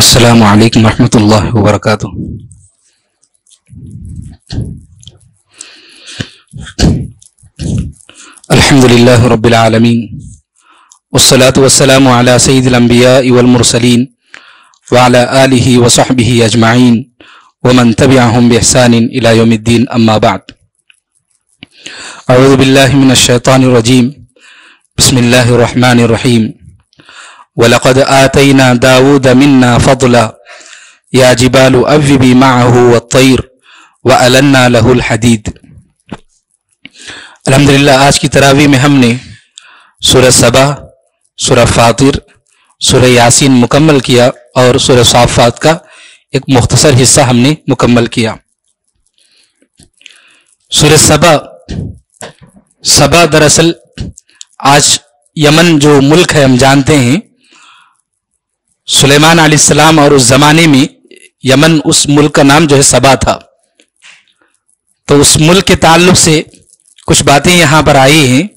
अस्सलामु अलैकुम रहमतुल्लाहि व बरकातुहू। अल्हम्दुलिल्लाहि रब्बिल आलमीन वस्सलातु वस्सलामु अला सय्यिदिल अंबियाइ वल मुरसलीन व अला आलिहि व सहबिहि अजमाइन व मन तबिअहुम बि इहसानिन इला यौमिद्दीन, अम्मा बाद। अऊज़ु बिल्लाहि मिनश शैतानिर रजीम, बिस्मिल्लाहिर रहमानिर रहीम। वलक़द आतैना दाऊद मिन्ना फ़ज़ला या जिबालु अव्विबी मअहु वत्तैर व अलन्ना लहुल हदीद। अल्हम्दुलिल्लाह, आज की तरावी में हमने सूरह सबा, सूरह फातिर, सूरह यासीन मुकम्मल किया और सूरह साफ़ात का एक मुख्तसर हिस्सा हमने मुकम्मल किया। सूरह सबा दरअसल आज यमन जो मुल्क है हम जानते हैं, सुलेमान अलैहिस्सलाम और उस जमाने में यमन उस मुल्क का नाम जो है सबा था। तो उस मुल्क के ताल्लुक से कुछ बातें यहां पर आई हैं,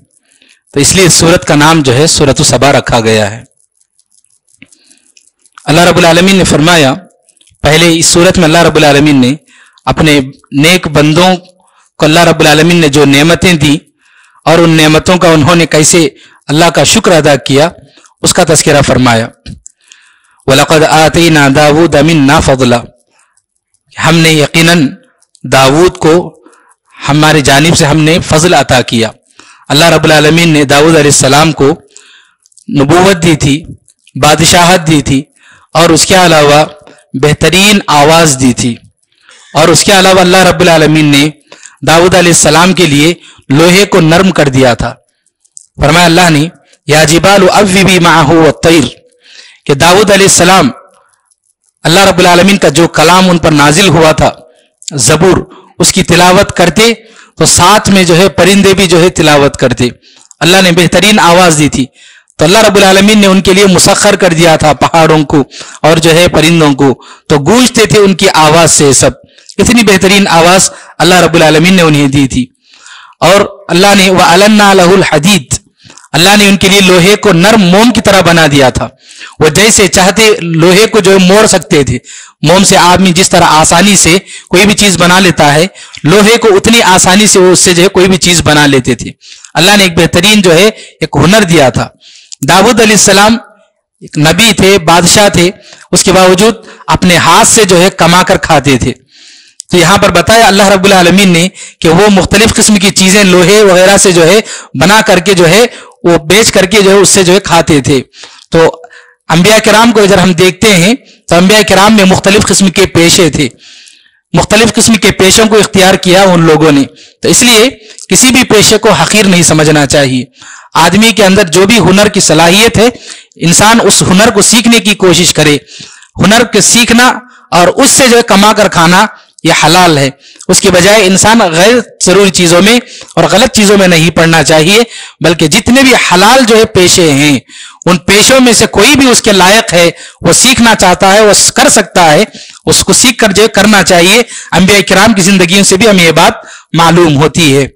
तो इसलिए सूरत का नाम जो है सूरत सबा रखा गया है। अल्लाह रब्बुल आलमीन ने फरमाया, पहले इस सूरत में अल्लाह रब्बुल आलमीन ने अपने नेक बंदों को अल्लाह रब्बुल आलमीन ने जो नेमतें दी और उन नेमतों का उन्होंने कैसे अल्लाह का शुक्र अदा किया उसका तज़किरा फरमाया। वलक़द आतैना दाऊद मिन्ना फ़ज़ला, हमने यकीनन दाऊद को हमारी जानिब से हमने फजल अता किया। अल्लाह रब्बुल आलमीन ने दाऊद अलैहिस्सलाम को नबूवत दी थी, बादशाहत दी थी और उसके अलावा बेहतरीन आवाज़ दी थी। और उसके अलावा अल्लाह रब्बुल आलमीन ने दाऊद अलैहिस्सलाम के लिए लोहे को नरम कर दिया था। फरमाया अल्लाह ने, या जिबालु अव्विबी मअहु वत्तैर, कि दाऊद अलैहिस्सलाम अल्लाह रब्बुल आलमीन का जो कलाम उन पर नाजिल हुआ था ज़बूर, उसकी तिलावत करते तो साथ में जो है परिंदे भी जो है तिलावत करते। अल्लाह ने बेहतरीन आवाज दी थी, तो अल्लाह रब्बुल आलमीन ने उनके लिए मुसख्खर कर दिया था पहाड़ों को और जो है परिंदों को, तो गूंजते थे उनकी आवाज से सब। इतनी बेहतरीन आवाज अल्लाह रब्बुल आलमीन ने उन्हें दी थी। और अल्लाह ने व अलन्ना लहुल हदीद, अल्लाह ने उनके लिए लोहे को नरम मोम की तरह बना दिया था। वो जैसे चाहते लोहे को जो है मोड़ सकते थे। मोम से आदमी जिस तरह आसानी से कोई भी चीज बना लेता है, लोहे को उतनी आसानी से वो उससे जो है कोई भी चीज बना लेते थे। अल्लाह ने एक बेहतरीन जो है एक हुनर दिया था। दाऊद अलैहिस्सलाम एक नबी थे, बादशाह थे, उसके बावजूद अपने हाथ से जो है कमा कर खाते थे। तो यहां पर बताया अल्लाह रब्बुल आलमीन ने कि वो मुख्तलिफ किस्म की चीजें लोहे वगैरह से जो है बना करके जो है वो बेच करके जो है उससे जो है खाते थे। तो अंबिया किराम को अगर हम देखते हैं तो अंबिया किराम में मुख्तलिफ किस्म के पेशे थे, मुख्तलिफ किस्म के पेशों को इख्तियार किया उन लोगों ने। तो इसलिए किसी भी पेशे को हकीर नहीं समझना चाहिए। आदमी के अंदर जो भी हुनर की सलाहियत है, इंसान उस हुनर को सीखने की कोशिश करे। हुनर को सीखना और उससे जो है कमा कर खाना यह हलाल है। उसके बजाय इंसान गैर जरूरी चीजों में और गलत चीजों में नहीं पड़ना चाहिए, बल्कि जितने भी हलाल जो है पेशे हैं उन पेशों में से कोई भी उसके लायक है, वो सीखना चाहता है, वो कर सकता है, उसको सीख कर जो है करना चाहिए। अंबिया किराम की जिंदगियों से भी हमें ये बात मालूम होती है।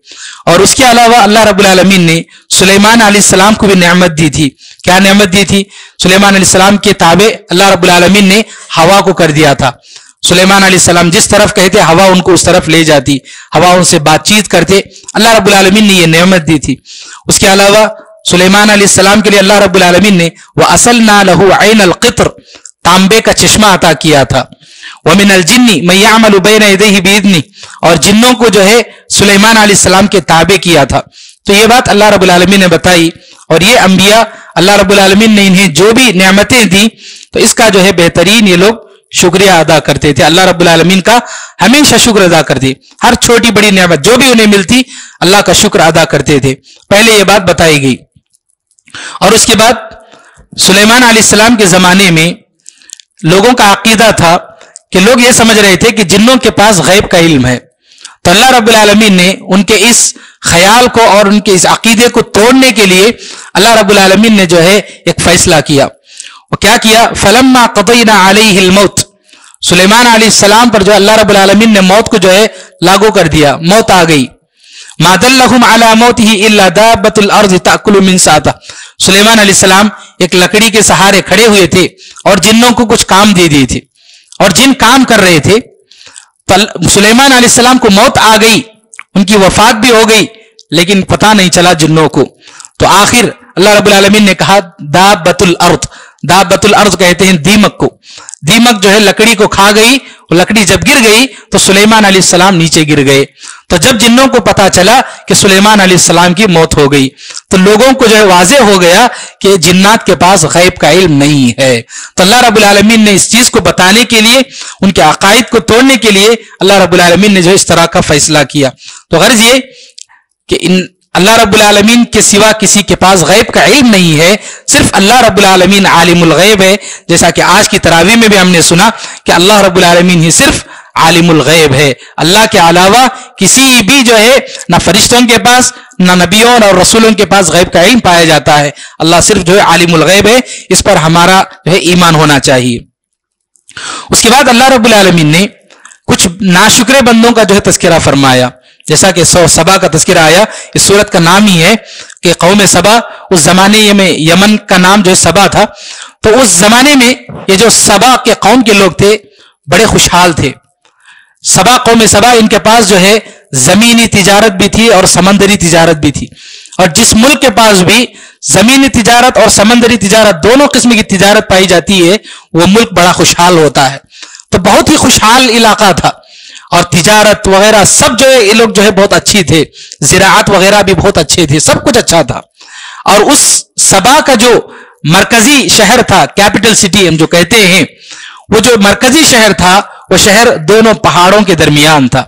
और उसके अलावा अल्लाह रब्बुल आलमीन ने सुलेमान अलैहिस्सलाम को भी नेमत दी थी। क्या नेमत दी थी? सुलेमान अलैहिस्सलाम के ताबे अल्लाह रब्बुल आलमीन ने हवा को कर दिया था। सुलेमान अलैहिस्सलाम जिस तरफ कहते हवा उनको उस तरफ ले जाती, हवा उनसे बातचीत करते। अल्लाह रब्बुल आलमीन ने ये नेमत दी थी। उसके अलावा सुलेमान अलैहिस्सलाम के लिए अल्लाह रब्बुल आलमीन ने व असलना लहु ऐनल क़ित्र, तांबे का चश्मा अता किया था। व मिनल जिन्नी मन यअमलु बैन यदैहि बिइज़्नि, और जिन्नों को जो है सुलेमान अलैहिस्सलाम के ताबे किया था। तो ये बात अल्लाह रब्बुल आलमीन ने बताई। और ये अंबिया अल्लाह रब्बुल आलमीन ने इन्हें जो भी नेमतें दी तो इसका जो है बेहतरीन ये लोग शुक्रिया अदा करते थे। अल्लाह रब्बुल आलमीन का हमेशा शुक्र अदा करते, हर छोटी बड़ी नेमत जो भी उन्हें मिलती अल्लाह का शुक्र अदा करते थे। पहले ये बात बताई गई। और उसके बाद सुलेमान अलैहिस्सलाम के जमाने में लोगों का अकीदा था कि लोग ये समझ रहे थे कि जिन्नों के पास गैब का इल्म है। तो अल्लाह रब्बुल आलमीन ने उनके इस ख्याल को और उनके इस अकीदे को तोड़ने के लिए अल्लाह रब्बुल आलमीन ने जो है एक फैसला किया। वो क्या किया? फलम्मा क़ज़ैना अलैहिल मौत, सुलेमान अलैहिस्सलाम पर जो अल्लाह रब्बुल आलमीन ने मौत को जो है लागू कर दिया, मौत आ गई। मा दल्लहुम अला मौतिही इल्ला दाब्बतुल अर्ज़ ताकुलु मिन साता, सुलेमान अलैहिस्सलाम एक लकड़ी के सहारे खड़े हुए थे और जिन्नों को कुछ काम दे दिए थे, और जिन काम कर रहे थे। तो सुलेमान अलैहिस्सलाम को मौत आ गई, उनकी वफात भी हो गई, लेकिन पता नहीं चला जिन्नों को। तो आखिर अल्लाह रब्बुल आलमीन ने कहा दाबतुल अर्द, दाबतुल अर्द कहते हैं दीमक को। दीमक जो है लकड़ी को खा गई, वो लकड़ी जब गिर गई तो सुलेमान अलैहिस्सलाम नीचे गिर गए। तो जब जिन्नों को पता चला कि सुलेमान अलैहिस्सलाम की मौत हो गई, तो लोगों को जो है वाज़ेह हो गया कि जिन्नात के पास गैब का इल्म नहीं है। तो अल्लाह रब्बुल आलमीन ने इस चीज को बताने के लिए, उनके अकायद को तोड़ने के लिए अल्लाह रब्बुल आलमीन ने जो इस तरह का फैसला किया। तो गर्ज ये कि इन अल्लाह रब्बुल आलमीन के सिवा किसी के पास गैब का इल्म नहीं है, सिर्फ अल्लाह रब्बुल आलमीन आलिमुल गैब है। जैसा कि आज की तरावी में भी हमने सुना कि अल्लाह रब्बुल आलमीन ही सिर्फ आलिमुल गैब है। अल्लाह के अलावा किसी भी जो है ना फरिश्तों के पास, ना नबियों और रसूलों के पास गैब का इल्म पाया जाता है। अल्लाह सिर्फ जो है आलिमुल गैब है, इस पर हमारा जो है ईमान होना चाहिए। उसके बाद अल्लाह रब्बुल आलमीन ने कुछ नाशुक्रे बंदों का जो है तज़किरा फरमाया, जैसा कि सबा का तज़किरा आया। इस सूरत का नाम ही है कि कौम सबा, उस जमाने में यमन का नाम जो है सबा था। तो उस जमाने में ये जो सबा के कौम के लोग थे बड़े खुशहाल थे। सबा, कौम सबा, इनके पास जो है जमीनी तिजारत भी थी और समंदरी तिजारत भी थी। और जिस मुल्क के पास भी जमीनी तिजारत और समंदरी तिजारत दोनों किस्म की तिजारत पाई जाती है, वो मुल्क बड़ा खुशहाल होता है। तो बहुत ही खुशहाल इलाका था, और तिजारत वगैरह सब जो है ये लोग जो है बहुत अच्छी थे, ज़िराअत वगैरह भी बहुत अच्छे थे, सब कुछ अच्छा था। और उस सबा का जो मरकजी शहर था, कैपिटल सिटी हम जो कहते हैं, वो जो मरकजी शहर था, वो शहर दोनों पहाड़ों के दरमियान था,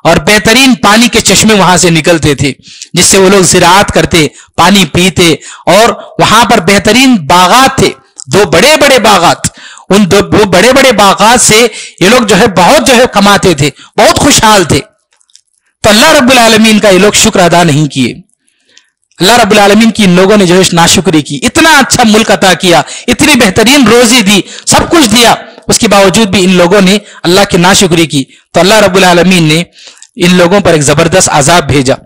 और बेहतरीन पानी के चश्मे वहां से निकलते थे, जिससे वो लोग ज़िराअत करते, पानी पीते, और वहां पर बेहतरीन बागात थे, दो बड़े बड़े बागात। उन दो बड़े बड़े बागात से ये लोग जो है बहुत जो है कमाते थे, बहुत खुशहाल थे। तो अल्लाह रब्बुल आलमीन का ये लोग शुक्र अदा नहीं किए। अल्लाह रब्बुल आलमीन की इन लोगों ने जो है नाशुक्री की। इतना अच्छा मुल्क अता किया, इतनी बेहतरीन रोजी दी, सब कुछ दिया, उसके बावजूद भी इन लोगों ने अल्लाह की नाशुक्री की। तो अल्लाह रब्बुल आलमीन ने इन लोगों पर एक जबरदस्त अजाब भेजा।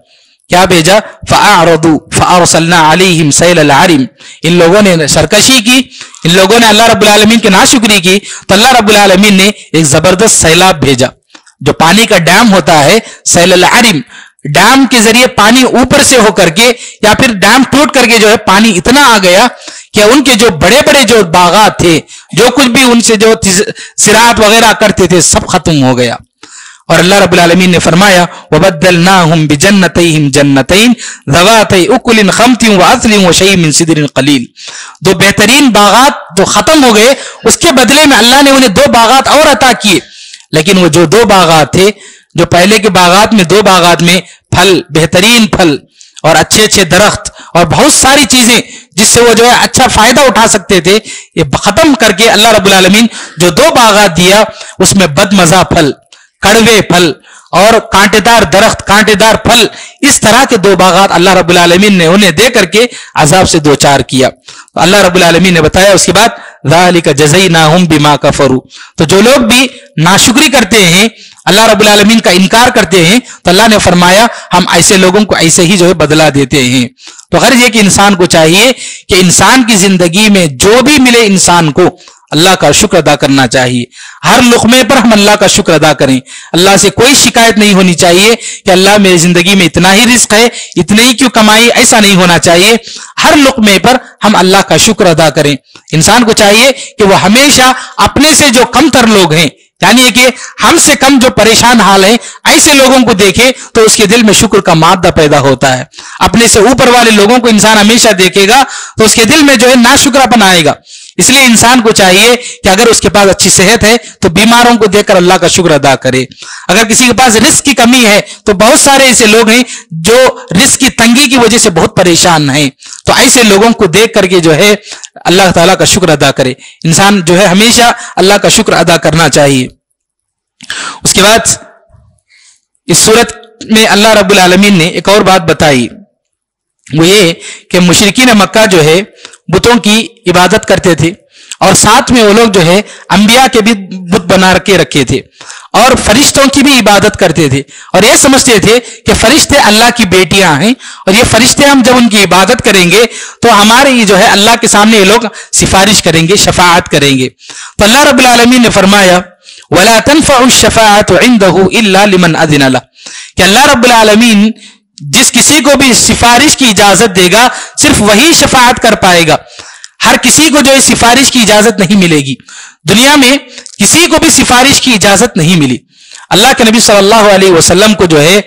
क्या भेजा? फ़अअरदू फ़अरसलना अलैहिम सैलल आरिम। इन लोगों ने सरकशी की, इन लोगों ने अल्लाह रब्बुल आलमीन की नाशुक्री की, तो अल्लाह रब्बुल आलमीन ने एक जबरदस्त सैलाब भेजा। जो पानी का डैम होता है सैलल आरिम, डैम के जरिए पानी ऊपर से होकर के या फिर डैम टूट करके जो है पानी इतना आ गया कि उनके जो बड़े बड़े जो बागात थे, जो कुछ भी उनसे जो ज़िराअत वगैरह करते थे, सब खत्म हो गया। और अल्लाह रब्बुल आलमीन ने फरमाया वबद्दलनाहुम बिजन्नतैहिम जन्नतैन ज़वातै उकुलिन खम्तिन व असलिन व शैइन मिन सिदरिन कलील। दो बेहतरीन बागात जो खत्म हो गए, उसके बदले में अल्लाह ने उन्हें दो बागात और अता किए। लेकिन वो जो दो बागात थे, जो पहले के बागात में, दो बागात में फल, बेहतरीन फल और अच्छे अच्छे दरख्त और बहुत सारी चीजें जिससे वो जो है अच्छा फायदा उठा सकते थे, ये खत्म करके अल्लाह रब्बुल आलमीन जो दो बागात दिया, उसमें बदमजा फल, कड़वे फल और कांटेदार दरख्त, कांटेदार फल, इस तरह के दो बागात अल्लाह रब्बुल आलमीन ने उन्हें दे करके अजाब से दो चार किया। तो अल्लाह रब्बुल आलमीन ने बताया उसके बाद ज़ालिका जज़ैनाहुम बिमा कफरू। तो जो लोग भी नाशुक्री करते हैं, अल्लाह रब्बुल आलमीन का इनकार करते हैं, तो अल्लाह ने फरमाया हम ऐसे लोगों को ऐसे ही जो है बदला देते हैं। तो गर्ज ये कि इंसान को चाहिए कि इंसान की जिंदगी में जो भी मिले इंसान को अल्लाह का शुक्र अदा करना चाहिए। हर लुक़मे पर हम अल्लाह का शुक्र अदा करें। अल्लाह से कोई शिकायत नहीं होनी चाहिए कि अल्लाह मेरी जिंदगी में इतना ही रिस्क है, इतने ही क्यों कमाई, ऐसा नहीं होना चाहिए। हर लुक़मे पर हम अल्लाह का शुक्र अदा करें। इंसान को चाहिए कि वह हमेशा अपने से जो कमतर लोग हैं, यानी कि हमसे कम जो परेशान हाल है, ऐसे लोगों को देखे तो उसके दिल में शुक्र का मादा पैदा होता है। अपने से ऊपर वाले लोगों को इंसान हमेशा देखेगा तो उसके दिल में जो है नाशुक्रापन आएगा। इसलिए इंसान को चाहिए कि अगर उसके पास अच्छी सेहत है तो बीमारों को देखकर अल्लाह का शुक्र अदा करे। अगर किसी के पास रिस्क की कमी है तो बहुत सारे ऐसे लोग हैं जो रिस्क की तंगी की वजह से बहुत परेशान हैं, तो ऐसे लोगों को देख करके जो है अल्लाह ताला का शुक्र अदा करे। इंसान जो है हमेशा अल्लाह का शुक्र अदा करना चाहिए। उसके बाद इस सूरत में अल्लाह रब्बुल आलमीन ने एक और बात बताई, वो ये कि मुशरिकीन मक्का जो है बुतों की इबादत करते थे اور ساتھ میں وہ لوگ جو ہے انبیاء کے بھی بت بنا کے رکھے تھے اور فرشتوں کی بھی عبادت کرتے تھے اور یہ سمجھتے تھے کہ فرشتے اللہ کی بیٹیاں ہیں اور یہ فرشتے ہم جب ان کی عبادت کریں گے تو ہمارے یہ جو ہے اللہ کے سامنے یہ لوگ سفارش کریں گے، شفاعت کریں گے۔ تو اللہ رب العالمین نے فرمایا وَلَا تَنْفَعُ الشَّفَاعَةُ عِنْدَهُ إِلَّا لِمَنْ أَذِنَ لَهُ کہ اللہ رب العالمین جس کسی کو بھی سفارش کی اجازت دے گا صرف وہی شفاعت کر پائے گا، ہر کسی کو جو ہے سفارش کی اجازت نہیں ملے گی۔ دنیا میں کسی کو بھی سفارش کی اجازت نہیں ملی، اللہ کے نبی صلی اللہ علیہ وسلم کو جو ہے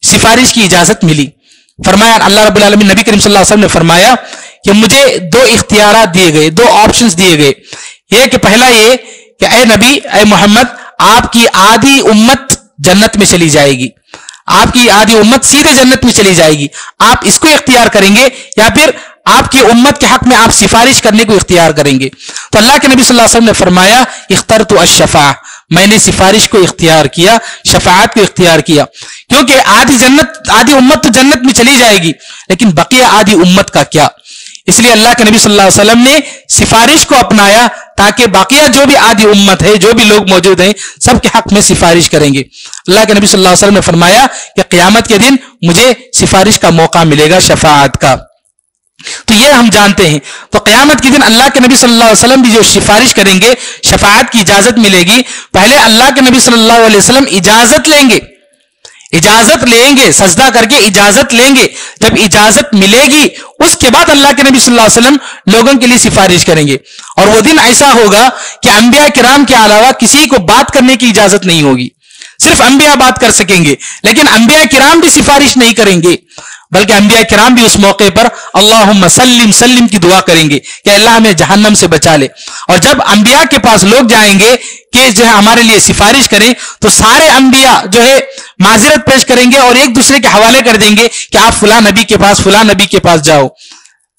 سفارش کی اجازت ملی۔ فرمایا اللہ رب العالمین نبی کریم صلی اللہ علیہ وسلم نے فرمایا کہ مجھے دو اختیارات دیے گئے، دو آپشنز دیے گئے۔ یہ کہ پہلا یہ کہ اے نبی، اے محمد، آپ کی آدھی امت جنت میں چلی جائے گی، آپ کی آدھی امت سیدھے جنت میں چلی جائے گی، آپ اس کو اختیار کریں گے یا پھر آپ کی امت کے حق میں آپ سفارش کرنے کو اختیار کریں گے؟ تو اللہ کے نبی صلی اللہ علیہ وسلم نے فرمایا اخترت الشفاعہ، میں نے سفارش کو اختیار کیا، شفاعت کو اختیار کیا، کیونکہ آدھی امت تو جنت میں چلی جائے گی لیکن بقیہ آدھی امت کا کیا؟ اس لیے اللہ کے نبی صلی اللہ علیہ وسلم نے سفارش کو اپنایا تاکہ باقیہ جو بھی آدھی امت ہے، جو بھی لوگ موجود ہیں، سب کے حق میں سفارش کریں گے۔ اللہ کے نبی صلی اللہ علیہ وسلم نے فرمایا کہ قیامت کے دن مجھے سفارش کا موقع ملے گا، شفاعت کا۔ تو یہ ہم جانتے ہیں۔ تو قیامت کے دن اللہ کے نبی صلی اللہ علیہ وسلم بھی جو سفارش کریں گے، شفاعت کی اجازت ملے گی۔ پہلے اللہ کے نبی صلی اللہ علیہ وسلم اجازت لیں گے، سجدہ کر کے اجازت لیں گے۔ جب اجازت ملے گی اس کے بعد اللہ کے نبی صلی اللہ علیہ وسلم لوگوں کے لیے سفارش کریں گے۔ اور وہ دن ایسا ہوگا کہ انبیاء کرام کے علاوہ کسی کو بات کرنے کی اجازت نہیں ہوگی، صرف انبیاء بات کر سکیں گے، لیکن انبیاء کرام بھی سفارش نہیں کریں گے، بلکہ انبیاء کرام بھی اس موقع پر اللہم سلم سلم کی دعا کریں گے کہ اللہ ہمیں جہنم سے بچا لے۔ اور جب انبیاء کے پاس لوگ جائیں گے کہ جو ہے ہمارے لیے سفارش کریں، تو سارے انبیاء جو ہے معذرت پیش کریں گے اور ایک دوسرے کے حوالے کر دیں گے کہ آپ فلاں نبی کے پاس، فلاں نبی کے پاس جاؤ۔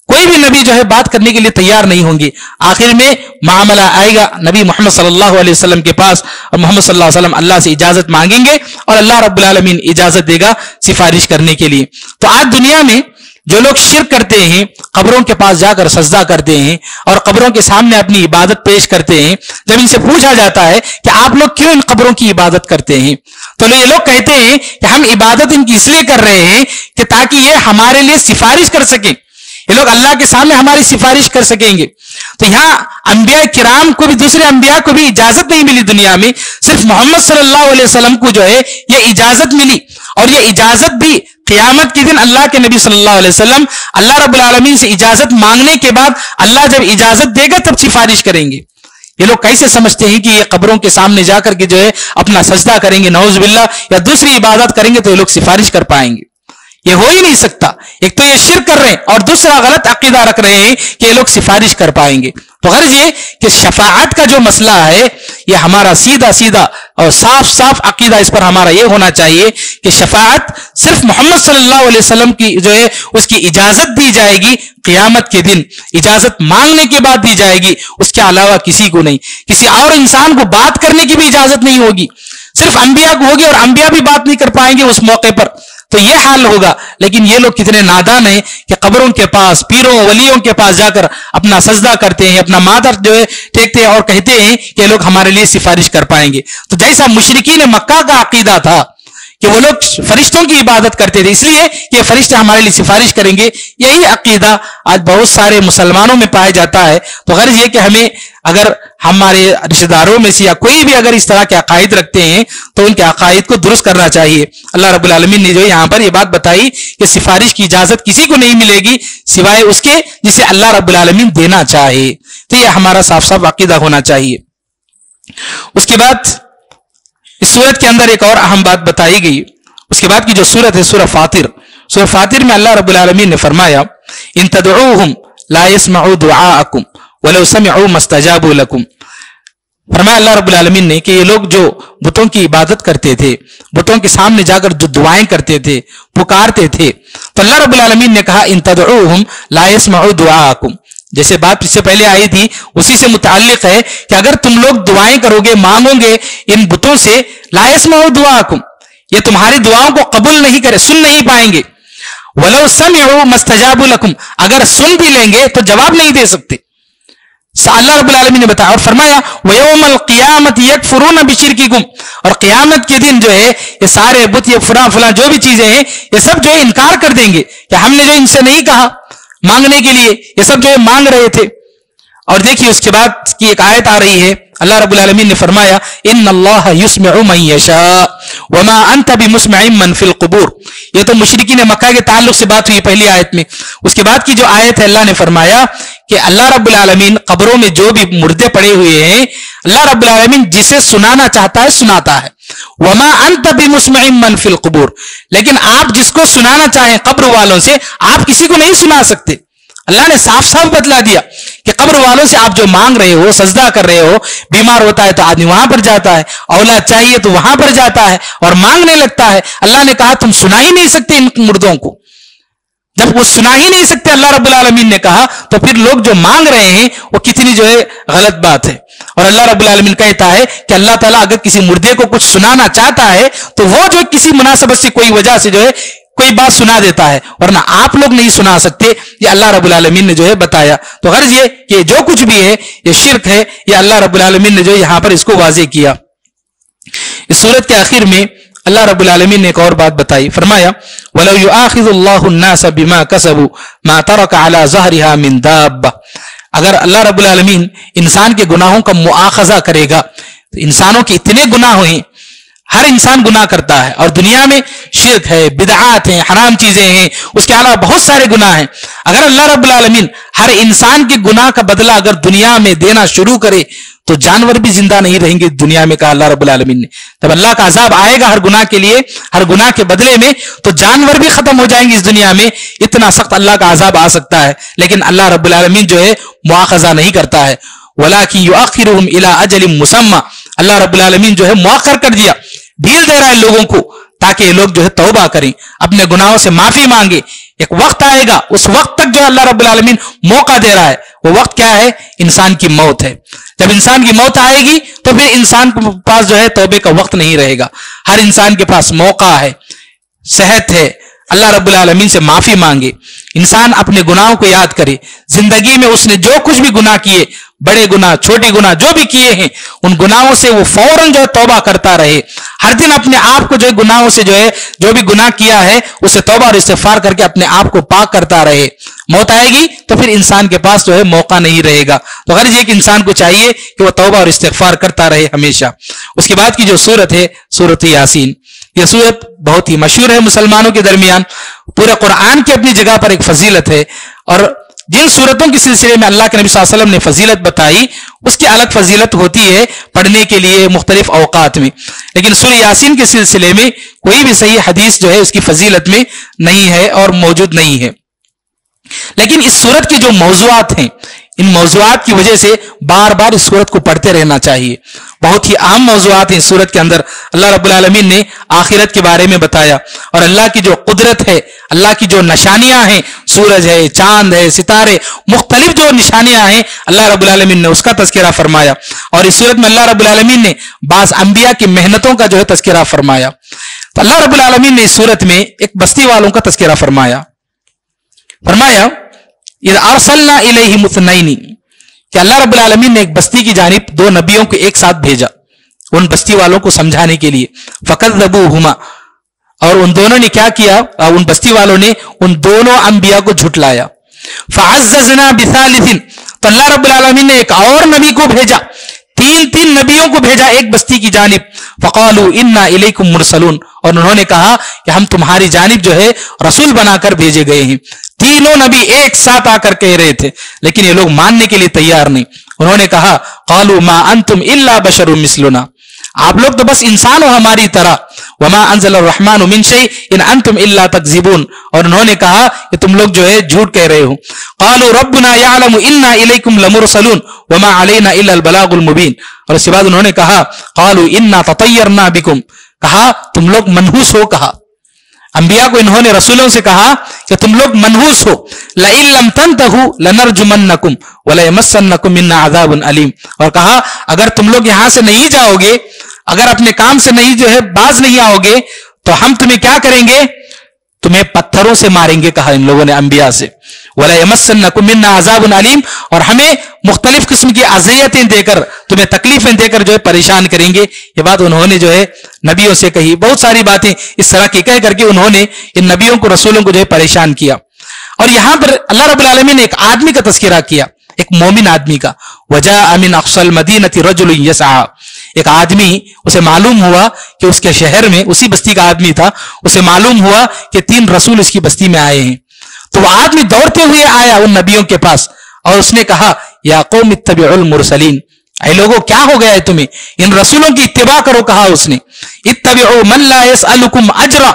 کوئی بھی نبی جو ہے بات کرنے کے لیے تیار نہیں ہوں گے۔ آخر میں معاملہ آئے گا نبی محمد صلی اللہ علیہ وسلم کے پاس اور محمد صلی اللہ علیہ وسلم اللہ سے اجازت مانگیں گے اور اللہ رب العالمین اجازت دے گا سفارش کرنے کے لیے۔ تو آج دنیا میں جو لوگ شرک کرتے ہیں، قبروں کے پاس جا کر سجدہ کرتے ہیں اور قبروں کے سامنے اپنی عبادت پیش کرتے ہیں، جب ان سے پوچھا جاتا ہے کہ آپ لوگ کیوں ان قبروں کی عبادت کرتے ہیں، تو یہ لوگ کہتے ہیں کہ ہم عبادت ان کی اس لیے کر رہے ہیں کہ تاکہ یہ ہمارے لیے سفارش کر سکیں، یہ لوگ اللہ کے سامنے ہماری سفارش کر سکیں گے۔ تو یہاں انبیاء کرام کو بھی، دوسرے انبیاء کو بھی اجازت نہیں ملی دنیا میں، صرف محمد صلی اللہ علیہ وسلم کو جو ہے یہ اجازت ملی، اور یہ اجازت بھی قیامت کے دن اللہ کے نبی صلی اللہ علیہ وسلم اللہ رب العالمین سے اجازت مانگنے کے بعد اللہ جب اجازت دے گا تب سفارش کریں گے۔ یہ لوگ کیسے سمجھتے ہیں کہ یہ قبروں کے سامنے جا کر کے جو ہے اپنا سجدہ کریں گے نعوذ باللہ یا دوسری عبادت کریں گے تو یہ لوگ سفارش کر پائیں گے؟ یہ ہو ہی نہیں سکتا۔ ایک تو یہ شرک کر رہے ہیں اور دوسرا غلط عقیدہ رکھ رہے ہیں کہ یہ لوگ سفارش کر پائیں گے۔ تو غرض یہ کہ شفاعت کا جو مسئلہ ہے یہ ہمارا سیدھا سیدھا اور صاف صاف عقیدہ اس پر ہمارا یہ ہونا چاہیے کہ شفاعت صرف محمد صلی اللہ علیہ وسلم کی جو ہے اس کی اجازت دی جائے گی، قیامت کے دن اجازت مانگنے کے بعد دی جائے گی، اس کے علاوہ کسی کو نہیں، کسی اور انسان کو بات کرنے کی بھی اجازت نہیں ہوگی، صرف انبیاء کو ہوگی اور انبیاء بھی بات نہیں کر پائیں گے اس موقع پر۔ تو یہ حال ہوگا۔ لیکن یہ لوگ کتنے نادان ہیں کہ قبروں کے پاس، پیروں ولیوں کے پاس جا کر اپنا سجدہ کرتے ہیں، اپنا ماتھا جو ہے ٹیکتے ہیں اور کہتے ہیں کہ یہ لوگ ہمارے لیے سفارش کر پائیں گے۔ تو جیسا مشرکین مکہ کا عقیدہ تھا کہ وہ لوگ فرشتوں کی عبادت کرتے تھے اس لیے کہ فرشتے ہمارے لیے سفارش کریں گے، یہی عقیدہ آج بہت سارے مسلمانوں میں پایا جاتا ہے۔ تو غرض یہ کہ ہمیں اگر ہمارے رشتہ داروں میں سے یا کوئی بھی اگر اس طرح کے عقائد رکھتے ہیں تو ان کے عقائد کو درست کرنا چاہیے۔ اللہ رب العالمین نے جو یہاں پر یہ بات بتائی کہ سفارش کی اجازت کسی کو نہیں ملے گی سوائے اس کے جسے اللہ رب العالمین دینا چاہے۔ تو یہ ہمارا صاف صاف عقیدہ ہونا چاہیے۔ اس کے بعد اس سورت کے اندر ایک اور اہم بات بتائی گئی۔ اس کے بعد کی جو سورت ہے سورہ فاطر، سورہ فاطر میں اللہ رب العالمین نے فرمایا ان تدعوہم لا يسمعوا دعاءکم ولو سمعوا ما استجابوا لکم۔ فرمایا اللہ رب العالمین نے کہ یہ لوگ جو بتوں کی عبادت کرتے تھے، بتوں کے سامنے جا کر جو دعائیں کرتے تھے، پکارتے تھے، تو اللہ رب العالمین نے کہا ان تدعوہم لا يسمعوا دعاءکم، جیسے بات اس سے پہلے آئی تھی اسی سے متعلق ہے کہ اگر تم لوگ دعائیں کرو گے، مانگو گے ان بتوں سے، لا يسمعوا دعاءکم، یہ تمہاری دعاؤں کو قبول نہیں کرے، سن نہیں پائیں گے، ولو سمعوا ما استجابوا لکم، اگر سن بھی لیں گے تو جواب نہیں دے سکتے۔ اللہ رب العالمین نے بتایا اور فرمایا وَيَوْمَ الْقِيَامَةِ يَكْفُرُونَ بِشِرْكِكُمْ، اور قیامت کے دن جو ہے یہ سارے بت، یہ فلاں جو بھی چیزیں ہیں، یہ سب جو ہے انکار کر دیں گے کہ ہم نے جو ان سے نہیں کہا مانگنے کے لیے، یہ سب جو ہے مانگ رہے تھے. اور دیکھیے اس کے بعد کی ایک آیت آ رہی ہے، اللہ رب العالمین نے فرمایا ان اللہ یسمع من یشاء وما انت بمسمع من فی القبور. یہ تو مشرکین مکہ کے تعلق سے بات ہوئی پہلی آیت میں. اس کے بعد کی جو آیت ہے اللہ نے فرمایا کہ اللہ رب العالمین قبروں میں جو بھی مردے پڑے ہوئے ہیں اللہ رب العالمین جسے سنانا چاہتا ہے سناتا ہے. وما انت بمسمع من فی القبور، لیکن آپ جس کو سنانا چاہیں قبر والوں سے آپ کسی کو نہیں سنا سکتے. اللہ نے صاف صاف بتلا دیا کہ قبر والوں سے آپ جو مانگ رہے ہو، سجدہ کر رہے ہو، بیمار ہوتا ہے تو آدمی وہاں پر جاتا ہے، اولاد چاہیے تو وہاں پر جاتا ہے اور مانگنے لگتا ہے. اللہ نے کہا تم سنا ہی نہیں سکتے ان مردوں کو. جب وہ سنا ہی نہیں سکتے اللہ رب العالمین نے کہا تو پھر لوگ جو مانگ رہے ہیں وہ کتنی جو ہے غلط بات ہے. اور اللہ رب العالمین کہتا ہے کہ اللہ تعالیٰ اگر کسی مردے کو کچھ سنانا چاہتا ہے تو وہ جو کسی مناسبت سے کوئی وجہ سے جو ہے کوئی بات سنا دیتا ہے، ورنہ آپ لوگ نہیں سنا سکتے. یہ اللہ رب العالمین نے جو ہے بتایا. تو غرض یہ کہ جو کچھ بھی ہے یہ شرک ہے، یہ اللہ رب العالمین نے جو یہاں پر اس کو واضح کیا. اس سورت کے آخر میں اللہ رب العالمین نے ایک اور بات بتائی، فرمایا وَلَوْ يُؤَاخِذُ اللَّهُ النَّاسَ بِمَا كَسَبُوا مَا تَرَكَ عَلَى ظَهْرِهَا مِن دَابَّةٍ. اگر اللہ رب العالمین انسان کے گناہوں کا مؤاخذہ کرے گا تو انسانوں کے اتنے گناہ ہیں، ہر انسان گناہ کرتا ہے اور دنیا میں شرک ہے، بدعات ہیں، حرام چیزیں ہیں، اس کے علاوہ بہت سارے گناہ ہیں. اگر اللہ رب العالمین ہر انسان کے گناہ کا بدلہ اگر دنیا میں دینا شروع کرے تو جانور بھی زندہ نہیں رہیں گے دنیا میں، کہا اللہ رب العالمین نے. جب اللہ کا عذاب آئے گا ہر گناہ کے لیے، ہر گناہ کے بدلے میں، تو جانور بھی ختم ہو جائیں گے اس دنیا میں. اتنا سخت اللہ کا عذاب آ سکتا ہے، لیکن اللہ رب العالمین جو ہے مواخذہ نہیں کرتا ہے. وَلَٰكِن يُؤَخِّرُهُمْ إِلَىٰ أَجَلٍ مُّسَمًّى. اللہ رب العالمین جو ہے مؤخر کر دیا، ڈھیل دے رہا ہے لوگوں کو تاکہ یہ لوگ جو ہے توبہ کریں، اپنے گناہوں سے معافی مانگے. ایک وقت آئے گا، اس وقت تک جو اللہ رب العالمین موقع دے رہا ہے. وہ وقت کیا ہے؟ انسان کی موت ہے. جب انسان کی موت آئے گی تو پھر انسان کے پاس جو ہے توبے کا وقت نہیں رہے گا. ہر انسان کے پاس موقع ہے، صحت ہے، اللہ رب العالمین سے معافی مانگے، انسان اپنے گناہوں کو یاد کرے. زندگی میں اس نے جو کچھ بھی گناہ کیے، بڑے گناہ چھوٹے گناہ جو بھی کیے ہیں، ان گناہوں سے وہ فوراً جو ہے توبہ کرتا رہے. ہر دن اپنے آپ کو جو ہے گناہوں سے جو ہے جو بھی گناہ کیا ہے اسے توبہ اور استغفار کر کے اپنے آپ کو پاک کرتا رہے. موت آئے گی تو پھر انسان کے پاس جو ہے موقع نہیں رہے گا. تو غرض یہ کہ انسان کو چاہیے کہ وہ توبہ اور استغفار کرتا رہے ہمیشہ. اس کے بعد کی جو سورت ہے سورت یاسین، یہ سورت بہت ہی مشہور ہے مسلمانوں کے درمیان. پورے قرآن کی اپنی جگہ پر ایک فضیلت ہے، اور جن صورتوں کے سلسلے میں اللہ کے نبی صلی اللہ علیہ وسلم نے فضیلت بتائی اس کی الگ فضیلت ہوتی ہے پڑھنے کے لیے مختلف اوقات میں. لیکن سورہ یاسین کے سلسلے میں کوئی بھی صحیح حدیث جو ہے اس کی فضیلت میں نہیں ہے اور موجود نہیں ہے. لیکن اس سورت کے جو موضوعات ہیں، ان موضوعات کی وجہ سے بار بار اس سورت کو پڑھتے رہنا چاہیے. بہت ہی عام موضوعات ہیں اس سورت کے اندر. اللہ رب العالمین نے آخرت کے بارے میں بتایا، اور اللہ کی جو قدرت ہے، اللہ کی جو نشانیاں ہیں، سورج ہے، چاند ہے، ستارے، مختلف جو نشانیاں ہیں اللہ رب العالمین نے اس کا تذکرہ فرمایا. اور اس سورت میں اللہ رب العالمین نے بعض انبیاء کی محنتوں کا جو ہے تذکرہ فرمایا. تو اللہ رب العالمین نے اس سورت میں ایک بستی والوں کا تذکرہ فرمایا اذ ارسلنا الیہم اثنین، کہ اللہ رب العالمین نے ایک بستی کی جانب دو نبیوں کو ایک ساتھ بھیجا ان بستی والوں کو سمجھانے کے لیے. فکذبوہما، اور ان دونوں نے کیا کیا، ان بستی والوں نے ان دونوں انبیاء کو جھٹلایا. فعززنا بثالث، تو اللہ رب العالمین نے ایک اور نبی کو بھیجا، تین نبیوں کو بھیجا ایک بستی کی جانب. فقالوا انا الیکم مرسلون، اور انہوں نے کہا کہ ہم تمہاری جانب جو ہے رسول بنا کر بھیجے گئے ہیں. تینوں نبی ایک ساتھ آ کر کہہ رہے تھے، لیکن یہ لوگ ماننے کے لیے تیار نہیں. انہوں نے کہا قالوا ما انتم الا بشر مثلنا، آپ لوگ تو بس انسان ہو ہماری طرح. وما انزل الرحمن من شيء ان انتم الا تكذبون، اور انہوں نے کہا کہ تم لوگ جو ہے جھوٹ کہہ رہے ہو. قالوا ربنا يعلم انا اليكم لمرسلون وما علينا الا البلاغ المبين، اور اس کے بعد انہوں نے کہا قالوا انا تطيرنا بكم، کہا تم لوگ منحوس ہو. کہا انبیاء کو انہوں نے رسولوں سے کہا کہ تم لوگ منحوس ہو. لئن لم تنتهوا لنرجمنکم وليمسنکم منا عذاب علیم، اور کہا اگر تم لوگ یہاں سے نہیں جاؤ گے، اگر اپنے کام سے نہیں جو ہے باز نہیں آؤ گے، تو ہم تمہیں کیا کریں گے، तुम्हें पत्थरों से मारेंगे, कहा इन लोगों ने अंबिया से। वला यमस्सन्नकुम मिन्ना अज़ाबुन अलीम, और हमें मुख्तलिफ किस्म की अज़ियतें देकर, तुम्हें तकलीफें देकर जो है परेशान करेंगे। ये बात उन्होंने जो है नबियों से कही। बहुत सारी बातें इस तरह की कह करके उन्होंने इन नबियों को, रसूलों को जो है परेशान किया। और यहां पर अल्लाह रब्बुल आलमीन ने एक आदमी का तज़किरा किया, एक मोमिन आदमी का। वजाअ मिन अक़सल मदीनति रजुलुन यसआ, एक आदमी, उसे मालूम हुआ कि उसके शहर में, उसी बस्ती का आदमी था, उसे मालूम हुआ कि 3 रसूल इसकी बस्ती में आए हैं। तो वह आदमी दौड़ते हुए आया उन नबियों के पास और उसने कहा, या कौम इत्तबिउल मुरसलीन, ऐ लोगों क्या हो गया है तुम्हें, इन रसूलों की इत्तिबा करो। कहा उसने, इत्तबिउ मन ला यसअलुकुम अजरा,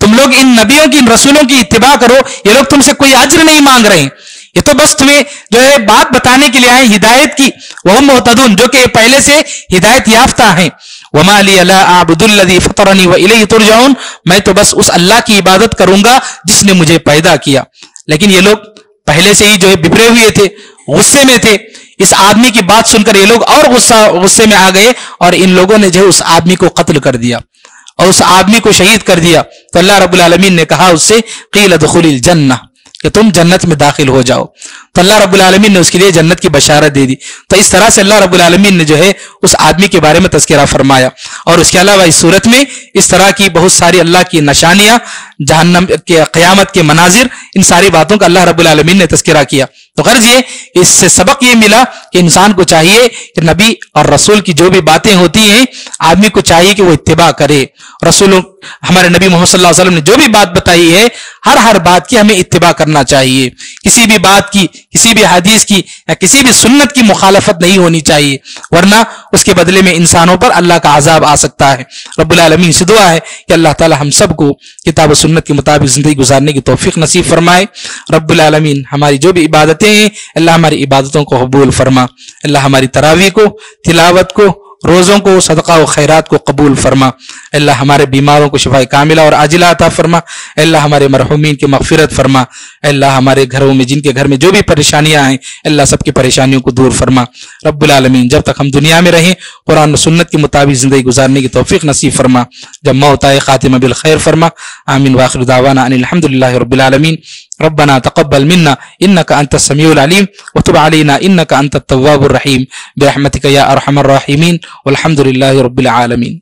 तुम लोग इन नबियों की, इन रसूलों की इत्तिबा करो, ये लोग तुमसे कोई अज्र नहीं मांग रहे, ये तो बस तुम्हें जो है बात बताने के लिए आए हिदायत की। वह मुहतदून, जो कि पहले से हिदायत याफ्ता हैं। वमा ली अला अअबुदुल्लज़ी फतरनी व इलैहि तुरजाऊन, मैं तो बस उस अल्लाह की इबादत करूंगा जिसने मुझे पैदा किया। लेकिन ये लोग पहले से ही जो है बिगड़े हुए थे, गुस्से में थे। इस आदमी की बात सुनकर ये लोग और गुस्से में आ गए और इन लोगों ने जो है उस आदमी को कत्ल कर दिया और उस आदमी को शहीद कर दिया। तो अल्लाह रब्बुल आलमीन ने कहा उससे, क़ील उदखुलिल जन्नह, कि तुम जन्नत में दाखिल हो जाओ। तो अल्लाह रब्बुल आलमीन ने उसके लिए जन्नत की बशारत दे दी। तो इस तरह से अल्लाह रब्बुल आलमीन ने जो है उस आदमी के बारे में तज़किरा फरमाया। और उसके अलावा इस सूरत में इस तरह की बहुत सारी अल्लाह की निशानियां, जहन्नम के, क़यामत के मनाजिर, इन सारी बातों का अल्लाह रब्बुल आलमीन ने तज़किरा किया। तो गर्ज ये, इससे सबक ये मिला कि इंसान को चाहिए कि नबी और रसूल की जो भी बातें होती हैं, आदमी को चाहिए कि वो इत्तिबा करे। रसूलों, हमारे नबी मोहम्मद सल्लल्लाहु अलैहि वसल्लम ने जो भी बात बताई है, हर बात की हमें इत्तिबा करना चाहिए। किसी भी बात की, किसी भी हदीस की या किसी भी सुन्नत की मुखालफत नहीं होनी चाहिए, वरना उसके बदले में इंसानों पर अल्लाह का अजाब आ सकता है। रब्बुल आलमीन से दुआ है कि अल्लाह ताला हम सबको किताब और सुन्नत के मुताबिक जिंदगी गुजारने की तौफीक नसीब फरमाए। रब्बुल आलमीन हमारी जो भी इबादतें हैं, अल्लाह हमारी इबादतों को कबूल फरमा। अल्लाह हमारी तरावी को, तिलावत को, रोज़ों को, सदका और खैरात को कबूल फरमा। अल्लाह हमारे बीमारों को शिफाए कामिला और आजिला अता फरमा। अल्लाह हमारे मरहूमीन की मग़फ़िरत फरमा। अल्लाह हमारे घरों में, जिनके घर में जो भी परेशानियां हैं, अल्लाह सबकी परेशानियों को दूर फरमा। रब्बुल आलमीन जब तक हम दुनिया में रहें, कुरान और सुन्नत के मुताबिक ज़िंदगी गुजारने की तौफीक नसीब फरमा। जब मौत आए, ख़ातिमा बिल खैर फरमा। आमीन। व आखिरु दावाना अनिल हम्दुलिल्लाहि रब्बिल आलमीन। रब्बना तक़ब्बल मिन्ना इन्नका अंतस समीउल अलीम व तुब अलैना इन्नका अंतत तव्वाबुर रहीम बिरहमतिका या अरहमर राहिमीन वल्हम्दुलिल्लाहि रब्बिल आलमीन।